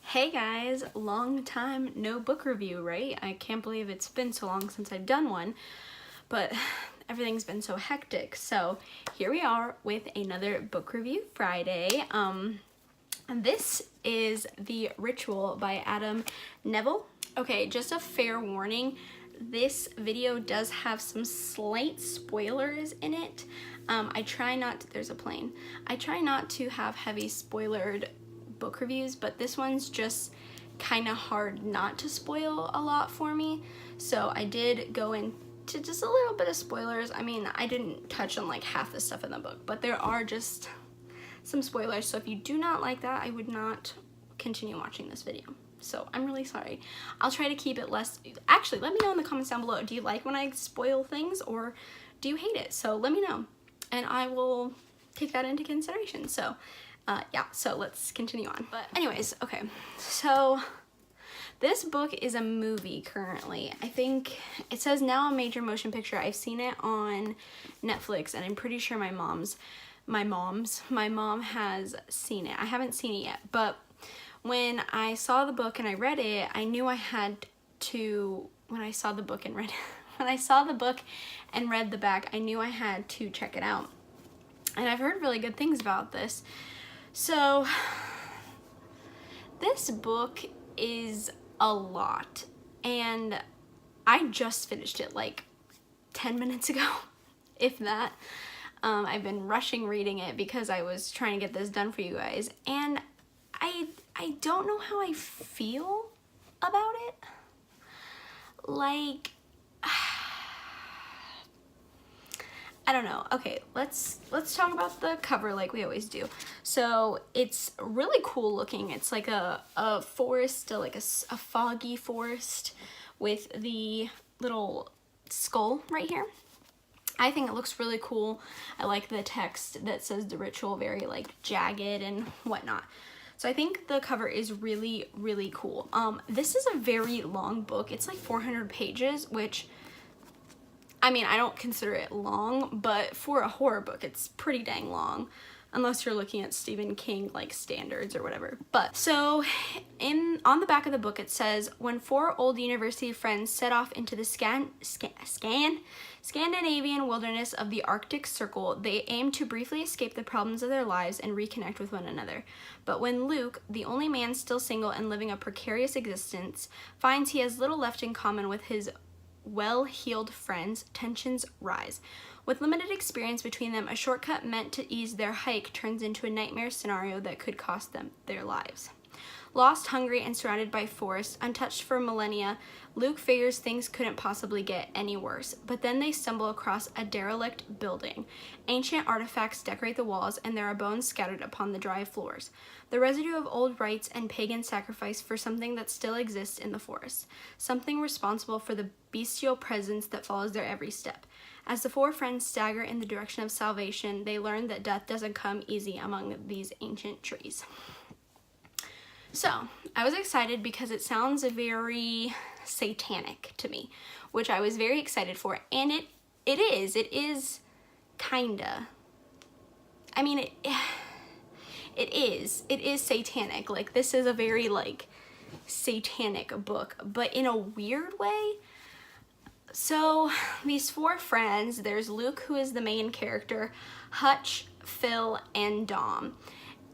Hey guys, long time no book review, right? I can't believe it's been so long since I've done one, but everything's been so hectic. So here we are with another book review Friday. And this is The Ritual by Nevill. Okay, just a fair warning, this video does have some slight spoilers in it. I try not to, there's a plane. I try not to have heavy spoilered book reviews, but this one's just kind of hard not to spoil a lot for me. So I did go into just a little bit of spoilers. I mean, I didn't touch on like half the stuff in the book, but there are just some spoilers. So if you do not like that, I would not continue watching this video. So I'm really sorry. I'll try to keep it less. Actually, let me know in the comments down below. Do you like when I spoil things or do you hate it? So let me know and I will take that into consideration. So yeah, so let's continue on. But anyways, okay, so this book is a movie currently. I think it says now a major motion picture. I've seen it on Netflix and I'm pretty sure my mom has seen it. I haven't seen it yet, but when I saw the book and I read it, I knew I had to, when I saw the book and read the back, I knew I had to check it out. And I've heard really good things about this. So this book is a lot and I just finished it like 10 minutes ago, if that. I've been rushing reading it because I was trying to get this done for you guys, and I don't know how I feel about it. Like, I don't know. Okay, let's talk about the cover like we always do. So it's really cool looking. It's like a forest, like a foggy forest with the little skull right here. I think it looks really cool. I like the text that says The Ritual, very like jagged and whatnot. So I think the cover is really, really cool. This is a very long book. It's like 400 pages, which, I mean, I don't consider it long, but for a horror book, it's pretty dang long, unless you're looking at Stephen King like standards or whatever. But so on the back of the book, it says, when four old university friends set off into the Scandinavian wilderness of the Arctic Circle, they aim to briefly escape the problems of their lives and reconnect with one another. But when Luke, the only man still single and living a precarious existence, finds he has little left in common with his well-heeled friends, tensions rise. With limited experience between them, a shortcut meant to ease their hike turns into a nightmare scenario that could cost them their lives. Lost, hungry, and surrounded by forests, untouched for millennia, Luke figures things couldn't possibly get any worse. But then they stumble across a derelict building. Ancient artifacts decorate the walls, and there are bones scattered upon the dry floors. The residue of old rites and pagan sacrifice for something that still exists in the forest. Something responsible for the bestial presence that follows their every step. As the four friends stagger in the direction of salvation, they learn that death doesn't come easy among these ancient trees. So, I was excited because it sounds very satanic to me, which I was very excited for, and it is kinda. I mean, it is satanic. Like, this is a very, like, satanic book, but in a weird way. So, these four friends, there's Luke, who is the main character, Hutch, Phil, and Dom.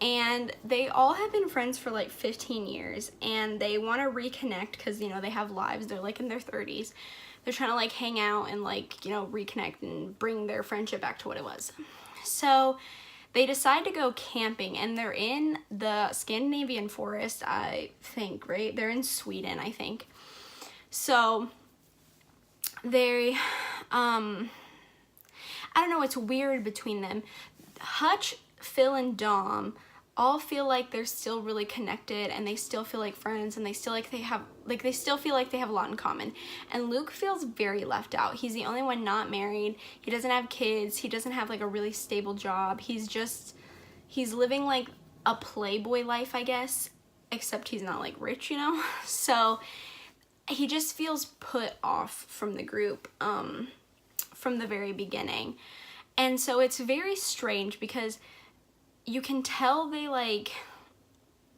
And they all have been friends for like 15 years and they want to reconnect because, you know, they have lives. They're like in their 30s. They're trying to like hang out and like, you know, reconnect and bring their friendship back to what it was. So they decide to go camping and they're in the Scandinavian forest, I think, right? They're in Sweden, I think. So they, I don't know, it's weird between them. Hutch, Phil, and Dom all feel like they're still really connected and they still feel like friends and they still feel like they have a lot in common. And Luke feels very left out. He's the only one not married. He doesn't have kids. He doesn't have like a really stable job. He's living like a playboy life, I guess, except he's not like rich, you know? So he just feels put off from the group from the very beginning. And so it's very strange because you can tell they like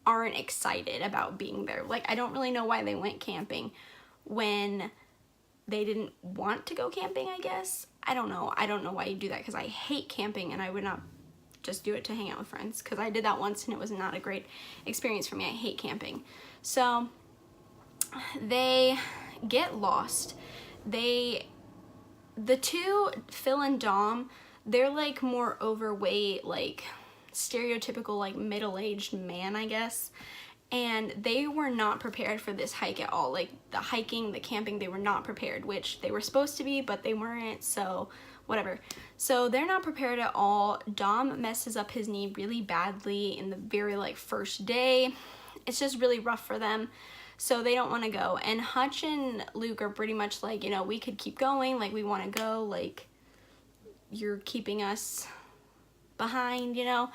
aren't excited about being there. Like, I don't really know why they went camping when they didn't want to go camping, I guess. I don't know why you do that, because I hate camping, and I would not just do it to hang out with friends, because I did that once and it was not a great experience for me. I hate camping. So they get lost. The two, Phil and Dom, they're like more overweight, like stereotypical like middle-aged man, I guess. And they were not prepared for this hike at all. Like the hiking, the camping, they were not prepared, which they were supposed to be, but they weren't, so whatever. So they're not prepared at all. Dom messes up his knee really badly in the very like first day. It's just really rough for them. So they don't want to go. And Hutch and Luke are pretty much like, you know, we could keep going, like we want to go, like you're keeping us behind, you know.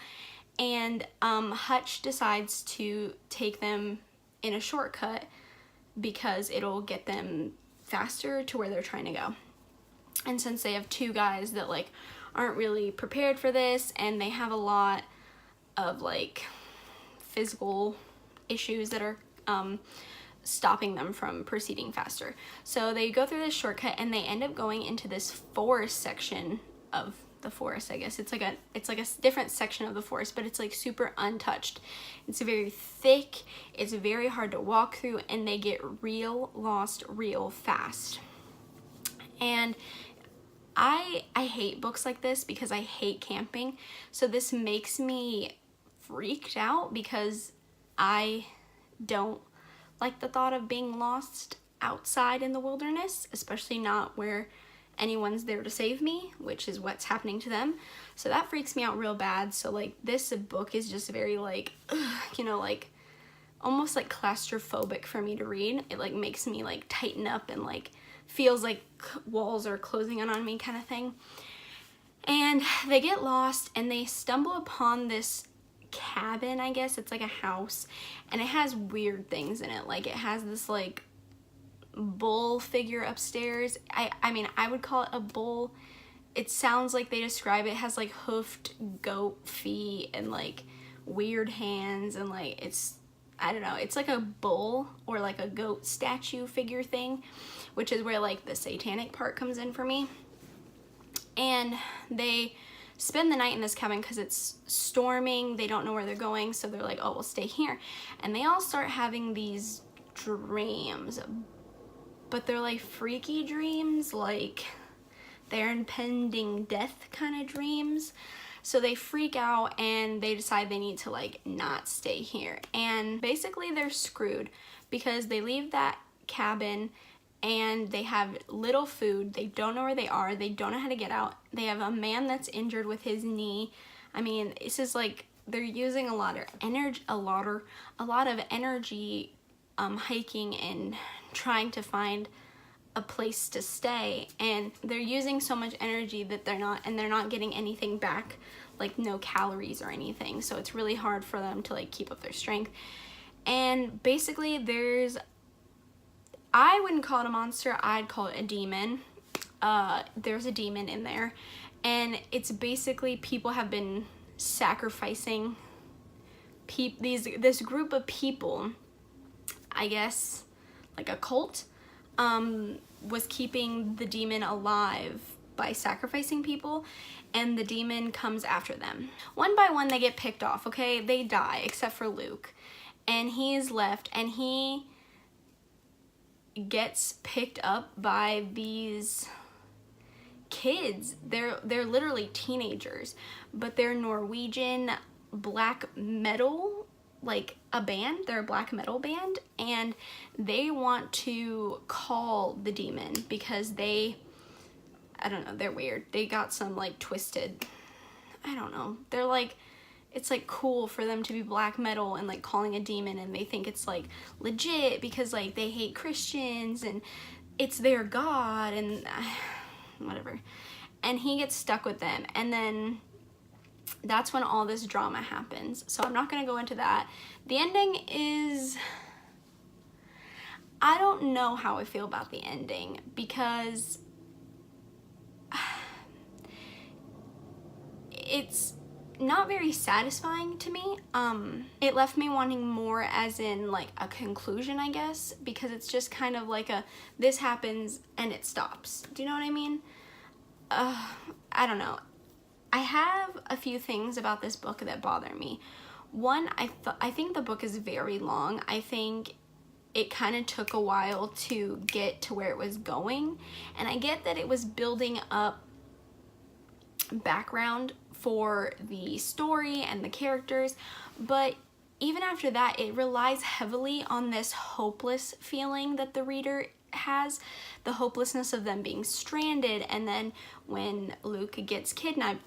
And Hutch decides to take them in a shortcut because it'll get them faster to where they're trying to go. And since they have two guys that like aren't really prepared for this, and they have a lot of like physical issues that are stopping them from proceeding faster. So they go through this shortcut and they end up going into this forest section of the forest, I guess. It's like a different section of the forest, but it's like super untouched. It's very thick, it's very hard to walk through, and they get real lost real fast. And I hate books like this because I hate camping. So this makes me freaked out because I don't like the thought of being lost outside in the wilderness, especially not where anyone's there to save me, which is what's happening to them. So that freaks me out real bad. So like this book is just very like, you know, like almost like claustrophobic for me to read. It like makes me like tighten up and like feels like walls are closing in on me kind of thing. And they get lost and they stumble upon this cabin, I guess. It's like a house, and it has weird things in it. Like it has this like bull figure upstairs. I mean, I would call it a bull. It sounds like they describe it has like hoofed goat feet and like weird hands, and like it's, I don't know, it's like a bull or like a goat statue figure thing, which is where like the satanic part comes in for me. And they spend the night in this cabin because it's storming. They don't know where they're going, so they're like, oh, we'll stay here. And they all start having these dreams, but they're like freaky dreams, like they're impending death kind of dreams. So they freak out and they decide they need to like not stay here. And basically they're screwed because they leave that cabin and they have little food. They don't know where they are. They don't know how to get out. They have a man that's injured with his knee. I mean, this is like, they're using a lot of energy hiking and trying to find a place to stay, and they're using so much energy that they're not getting anything back, like no calories or anything. So it's really hard for them to like keep up their strength. And basically I wouldn't call it a monster, I'd call it a demon. There's a demon in there, and it's basically people have been sacrificing this group of people, I guess like a cult, was keeping the demon alive by sacrificing people, and the demon comes after them. One by one they get picked off, okay? They die, except for Luke, and he's left, and he gets picked up by these kids. They're literally teenagers, but they're Norwegian black metal, like a band. They're a black metal band, and they want to call the demon because I don't know, they're weird. They got some like twisted, I don't know, they're like, it's like cool for them to be black metal and like calling a demon, and they think it's like legit because like they hate Christians and it's their god and whatever. And he gets stuck with them, and then that's when all this drama happens. So I'm not gonna go into that. The ending is, I don't know how I feel about the ending, because not very satisfying to me. It left me wanting more, as in like a conclusion, I guess, because it's just kind of like this happens and it stops. Do you know what I mean? I don't know. I have a few things about this book that bother me. One, I think the book is very long. I think it kind of took a while to get to where it was going, and I get that it was building up background for the story and the characters, but even after that, it relies heavily on this hopeless feeling that the reader has, the hopelessness of them being stranded, and then when Luke gets kidnapped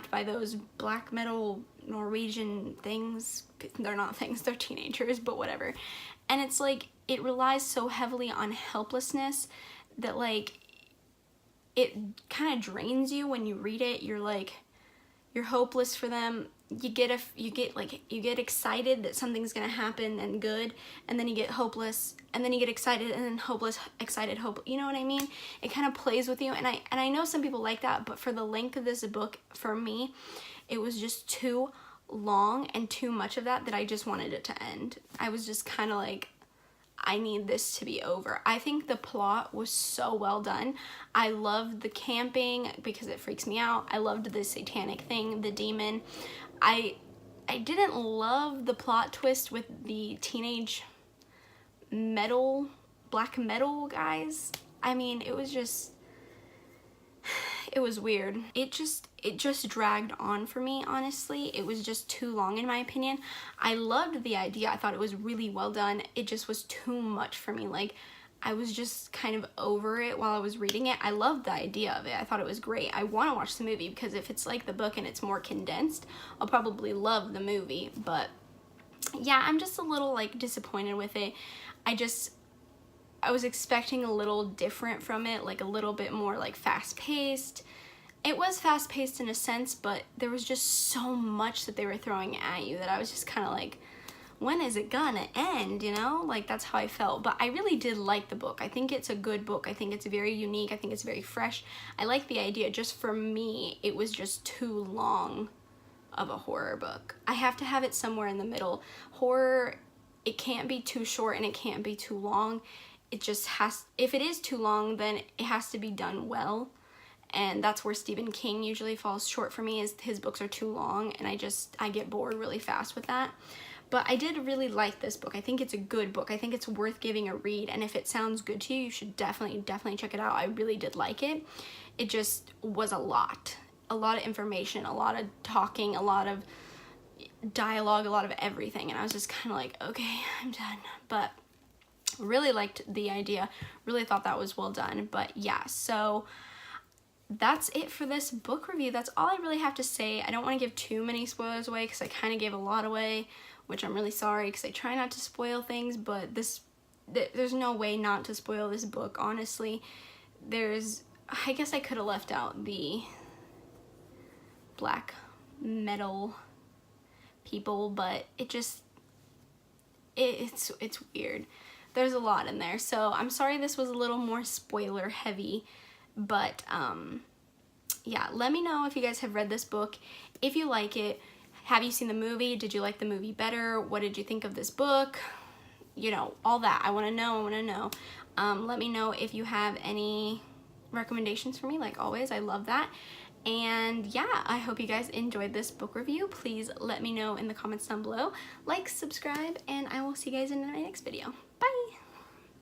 by those black metal Norwegian things. They're not things, they're teenagers, but whatever. And it's like, it relies so heavily on helplessness that like it kind of drains you when you read it. You're like, you're hopeless for them. You get excited that something's gonna happen and good, and then you get hopeless, and then you get excited, and then hopeless, excited, hope. You know what I mean? It kind of plays with you, and I know some people like that, but for the length of this book, for me, it was just too long and too much of that I just wanted it to end. I was just kind of like, I need this to be over. I think the plot was so well done. I loved the camping because it freaks me out. I loved the satanic thing, the demon. I didn't love the plot twist with the teenage black metal guys. I mean, it was just, it was weird. It just dragged on for me, honestly. It was just too long, in my opinion. I loved the idea. I thought it was really well done. It just was too much for me. Like, I was just kind of over it while I was reading it. I loved the idea of it. I thought it was great. I want to watch the movie because if it's like the book and it's more condensed, I'll probably love the movie. But yeah, I'm just a little like disappointed with it. I was expecting a little different from it, like a little bit more like fast-paced. It was fast-paced in a sense, but there was just so much that they were throwing at you that I was just kind of like, when is it gonna end, you know? Like, that's how I felt. But I really did like the book. I think it's a good book. I think it's very unique. I think it's very fresh. I like the idea. Just for me, it was just too long of a horror book. I have to have it somewhere in the middle. Horror, it can't be too short and it can't be too long. It just has, if it is too long, then it has to be done well. And that's where Stephen King usually falls short for me, is his books are too long, and I get bored really fast with that. But I did really like this book. I think it's a good book. I think it's worth giving a read, and if it sounds good to you, you should definitely check it out. I really did like it. It just was a lot of information, a lot of talking, a lot of dialogue, a lot of everything, and I was just kind of like, okay, I'm done. But really liked the idea, really thought that was well done. But yeah, so that's it for this book review. That's all I really have to say. I don't want to give too many spoilers away because I kind of gave a lot away, which I'm really sorry because I try not to spoil things, but there's no way not to spoil this book, honestly. I guess I could have left out the black metal people, but it's weird. There's a lot in there, so I'm sorry this was a little more spoiler heavy, but yeah, let me know if you guys have read this book, if you like it. Have you seen the movie? Did you like the movie better? What did you think of this book? You know, all that. I want to know. Let me know if you have any recommendations for me, like always. I love that. And yeah, I hope you guys enjoyed this book review. Please let me know in the comments down below. Like, subscribe, and I will see you guys in my next video. Bye!